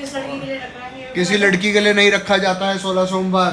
किसी लड़की के लिए नहीं रखा जाता है 16 सोमवार।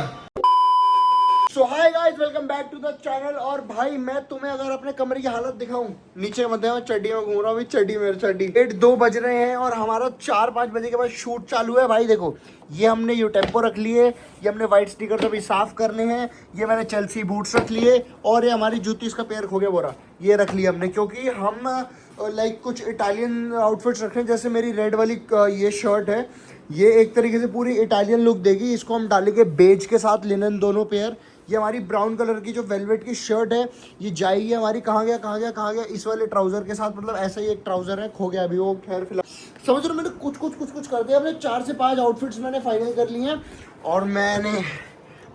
So hi guys, welcome back to the channel. और भाई मैं तुम्हें अगर अपने कमरे की हालत दिखाऊं, नीचे मध्य में चड्डी में घूम रहा हूँ, चड्डी मेरे चड्डी। 1-2 बज रहे हैं और हमारा 4-5 बजे के बाद शूट चालू है। भाई देखो, ये हमने यू टेम्पो रख लिए, ये हमने व्हाइट स्टिकर तो भी साफ करने हैं, ये मैंने चेल्सी बूट्स रख लिए, और ये हमारी जूती, इसका पैर खो गया बोरा, ये रख लिया हमने, क्योंकि हम लाइक कुछ इटालियन आउटफिट्स रख रहे हैं। जैसे मेरी रेड वाली ये शर्ट है, ये एक तरीके से पूरी इटालियन लुक देगी। इसको हम डालेंगे बेज के साथ, लिनन दोनों पेयर। ये हमारी ब्राउन कलर की जो वेलवेट की शर्ट है, ये जाएगी हमारी कहाँ गया इस वाले ट्राउज़र के साथ। मतलब ऐसा ही एक ट्राउज़र है, खो गया अभी वो, खैर फिलहाल समझ रहे हो, मैंने कुछ कर दिया। हमने 4 से 5 आउटफिट्स मैंने फाइनल कर लिए हैं। और मैंने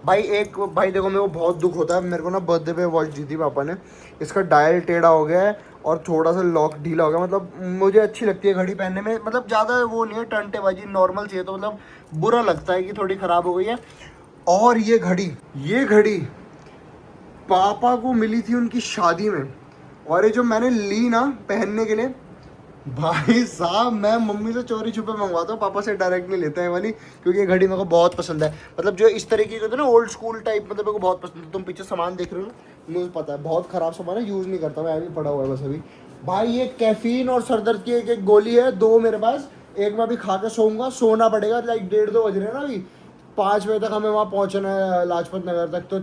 भाई देखो, मेरे को बहुत दुख होता है। मेरे को ना बर्थडे पे वॉच दी थी पापा ने, इसका डायल टेढ़ा हो गया है और थोड़ा सा लॉक ढीला हो गया। मतलब मुझे अच्छी लगती है घड़ी पहनने में, मतलब ज़्यादा वो नहीं है टंटेबाजी, नॉर्मल चाहिए। तो मतलब बुरा लगता है कि थोड़ी ख़राब हो गई है। और ये घड़ी पापा को मिली थी उनकी शादी में, और ये जो मैंने ली ना पहनने के लिए, भाई साहब मैं मम्मी से चोरी छुपे मंगवाता हूँ, पापा से डायरेक्ट नहीं लेते हैं वाली, क्योंकि ये घड़ी मेरे को बहुत पसंद है। मतलब जो इस तरीके की होती है ना, ओल्ड स्कूल टाइप, मतलब मेरे को बहुत पसंद है। तुम पीछे सामान देख रहे हो ना, मुझे पता है बहुत ख़राब सामान है, यूज़ नहीं करता मैं, अभी पड़ा हुआ है बस अभी। भाई ये कैफीन और सरदर्द की एक गोली है, 2 मेरे पास, एक मैं अभी खा के सोऊंगा, सोना पड़ेगा। लाइक 1:30-2 बज रहे हैं ना अभी, 5 बजे तक हमें वहाँ पहुँचना है लाजपत नगर तक। तो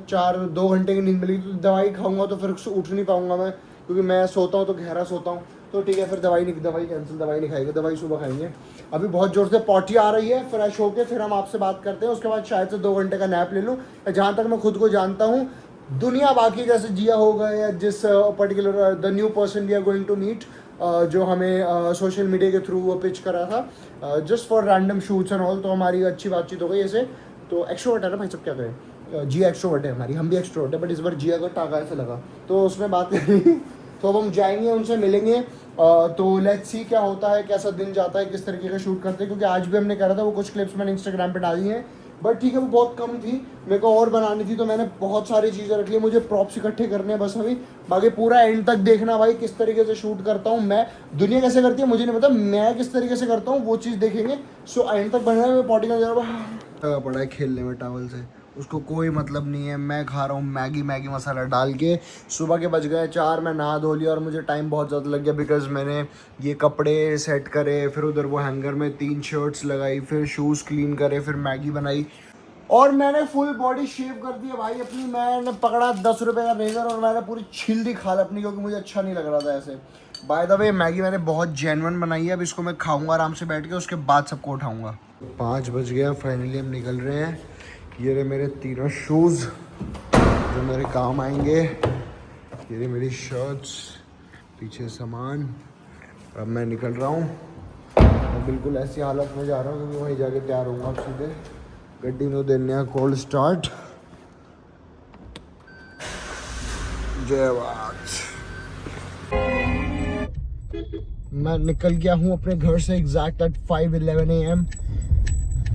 2 घंटे की नींद मिलेगी, तो दवाई खाऊंगा तो फिर उठ नहीं पाऊंगा मैं, क्योंकि मैं सोता हूँ तो गहरा सोता हूँ। तो ठीक है, फिर दवाई कैंसिल, दवाई नहीं खाएंगे, दवाई सुबह खाएंगे। अभी बहुत ज़ोर से पॉटी आ रही है, फ्रेश होके फिर हम आपसे बात करते हैं। उसके बाद शायद से 2 घंटे का नैप ले लूँ। जहाँ तक मैं खुद को जानता हूँ, दुनिया बाकी जैसे जिया होगा या जिस particular the new person we are going to meet, जो हमें सोशल मीडिया के थ्रू वो पिच करा था just for random shoots and all, तो हमारी अच्छी बातचीत हो गई ऐसे। तो एक्स्ट्रोवर्ट है ना भाई, सब क्या करें, जिया एक्स्ट्रोवर्ट है हमारी, हम भी एक्स्ट्रोवर्ट है, बट इस बार जिया का टाका ऐसा लगा तो उसमें बात करेंगे। तो अब हम जाएंगे, उनसे मिलेंगे। तो लेट्स सी क्या होता है, कैसा दिन जाता है, किस तरीके का शूट करते हैं। क्योंकि आज भी हमने करा था, वो कुछ क्लिप्स मैंने इंस्टाग्राम पे डाली हैं, बट ठीक है वो बहुत कम थी, मेरे को और बनानी थी, तो मैंने बहुत सारी चीज़ें रख ली। मुझे प्रॉप्स इकट्ठे करने हैं बस अभी, बाकी पूरा एंड तक देखना भाई, किस तरीके से शूट करता हूँ मैं। दुनिया कैसे करती है मुझे नहीं पता, मैं किस तरीके से करता हूँ वो चीज़ देखेंगे। सो एंड तक बनना है। मैं पॉटी का जरा पड़ा है खेलने में टावल से, उसको कोई मतलब नहीं है। मैं खा रहा हूँ मैगी मसाला डाल के। सुबह के बज गए 4, मैं नहा धो लिया और मुझे टाइम बहुत ज़्यादा लग गया, बिकॉज मैंने ये कपड़े सेट करे, फिर उधर वो हैंगर में 3 शर्ट्स लगाई, फिर शूज़ क्लीन करे, फिर मैगी बनाई, और मैंने फुल बॉडी शेव कर दी है भाई अपनी। मैंने पकड़ा 10 रुपये का रेजर और मैंने पूरी छील दी खाल अपनी, क्योंकि मुझे अच्छा नहीं लग रहा था ऐसे। बाय द वे मैगी मैंने बहुत जेन्युइन बनाई है, अब इसको मैं खाऊंगा आराम से बैठ के, उसके बाद सबको उठाऊंगा। 5 बज गया, फाइनली हम निकल रहे हैं। ये रहे मेरे 3 शूज़ जो मेरे काम आएंगे, ये रहे मेरी शर्ट्स, पीछे सामान। अब मैं निकल रहा हूँ, मैं बिल्कुल ऐसी हालत में जा रहा हूँ, क्योंकि वहीं जाके तैयार होऊंगा अब सीधे गड्डी में देने कोल्ड स्टार्ट। जय बात। मैं निकल गया हूँ अपने घर से एग्जैक्ट एट 5:11 AM।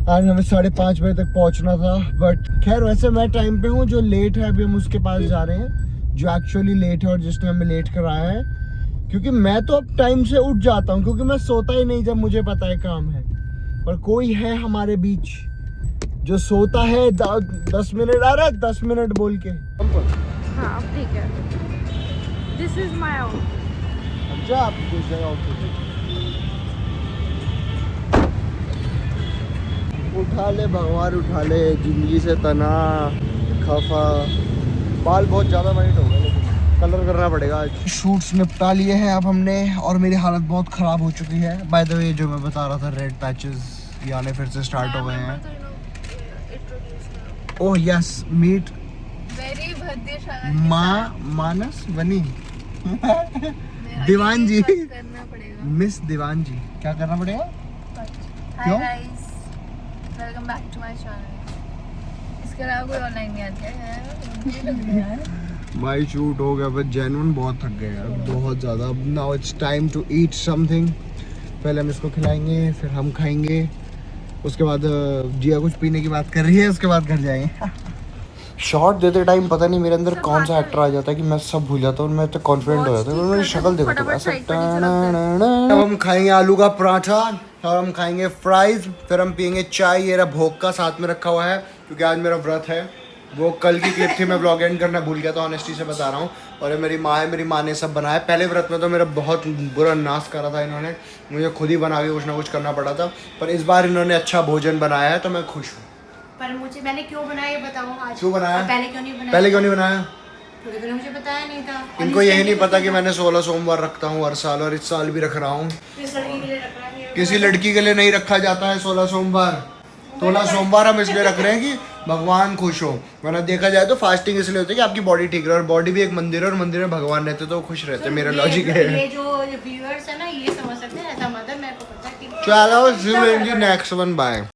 आज हमें 5:30 बजे तक पहुँचना था, बट खैर वैसे मैं टाइम पे हूँ। जो लेट है अभी हम उसके पास जा रहे हैं, जो एक्चुअली लेट है और जिसने हमें लेट कराया है। क्योंकि मैं तो अब टाइम से उठ जाता हूँ, क्योंकि मैं सोता ही नहीं जब मुझे पता है काम है। पर कोई है हमारे बीच जो सोता है 10 मिनट, आ रहा है 10 मिनट बोल के। हाँ ठीक है, दिस इज माई आउटफिट। अच्छा आप उठा ले भगवान, उठा ले जिंदगी से तना खफा। बाल बहुत ज़्यादा वाइट हो गए, लेकिन कलर करना पड़ेगा आज। शूट्स निपटा लिए हैं अब हमने, और मेरी हालत बहुत ख़राब हो चुकी है। बाय द वे जो मैं बता रहा था, रेड पैचेस ये आने फिर से स्टार्ट हो गए हैं। ओह यस, मीट वेरी भाग्यशाली मानस बनी दीवान जी, करना पड़ेगा। मिस दीवान जी, क्या करना पड़ेगा? Hi guys, welcome back to my channel. इसके अलावा कोई ऑनलाइन नहीं आता है भाई शूट हो गया, बट जेन्युइन बहुत थक गए यार, बहुत ज़्यादा। अब now it's time to eat something. पहले हम इसको खिलाएंगे, फिर हम खाएंगे, उसके बाद जिया कुछ पीने की बात कर रही है, उसके बाद घर जाएंगे। शॉट देते टाइम पता नहीं मेरे अंदर कौन सा एक्टर आ जाता है कि मैं सब भूल जाता हूँ और मैं तो कॉन्फिडेंट हो जाता हूँ। मेरी शक्ल देखो तो ऐसा। अब हम खाएंगे आलू का पराठा और हम खाएंगे फ्राइज, फिर हम पियेंगे चाय। ये रहा भोग का साथ में रखा हुआ है क्योंकि आज मेरा व्रत है। वो कल की क्लिप थी, मैं ब्लॉग एंड करना भूल गया था, ऑनेस्टी से बता रहा हूँ। और ये मेरी माँ है, मेरी माँ ने सब बनाया। पहले व्रत में तो मेरा बहुत बुरा नाश करा था इन्होंने, मुझे खुद ही बना के कुछ ना कुछ करना पड़ा था। पर इस बार इन्होंने अच्छा भोजन बनाया है तो मैं खुश हूँ। पर मुझे मैंने क्यों बनाया ये बताओ आज। क्यों बनाया? पहले क्यों नहीं बनाया? पहले क्यों नहीं बनाया? क्योंकि तूने मुझे बताया नहीं था। इनको यही नहीं पता कि मैंने 16 सोमवार रखता हूँ हर साल, और इस साल भी रख रहा हूँ। किस लड़की के लिए रख रहा है? किसी लड़की के लिए नहीं रखा जाता है 16 सोमवार। 16 सोमवार हम इसलिए रख रहे हैं कि भगवान खुश हो। वरना देखा जाए तो फास्टिंग इसलिए होती है कि आपकी बॉडी ठीक रहे, और बॉडी भी एक मंदिर है और मंदिर में भगवान रहते तो वो खुश रहते। मेरा लॉजिक है। ये जो व्यूअर्स है ना ये समझ सकते हैं, ऐसा मतलब मेरे को पता है कि चलो see you in the next one, bye.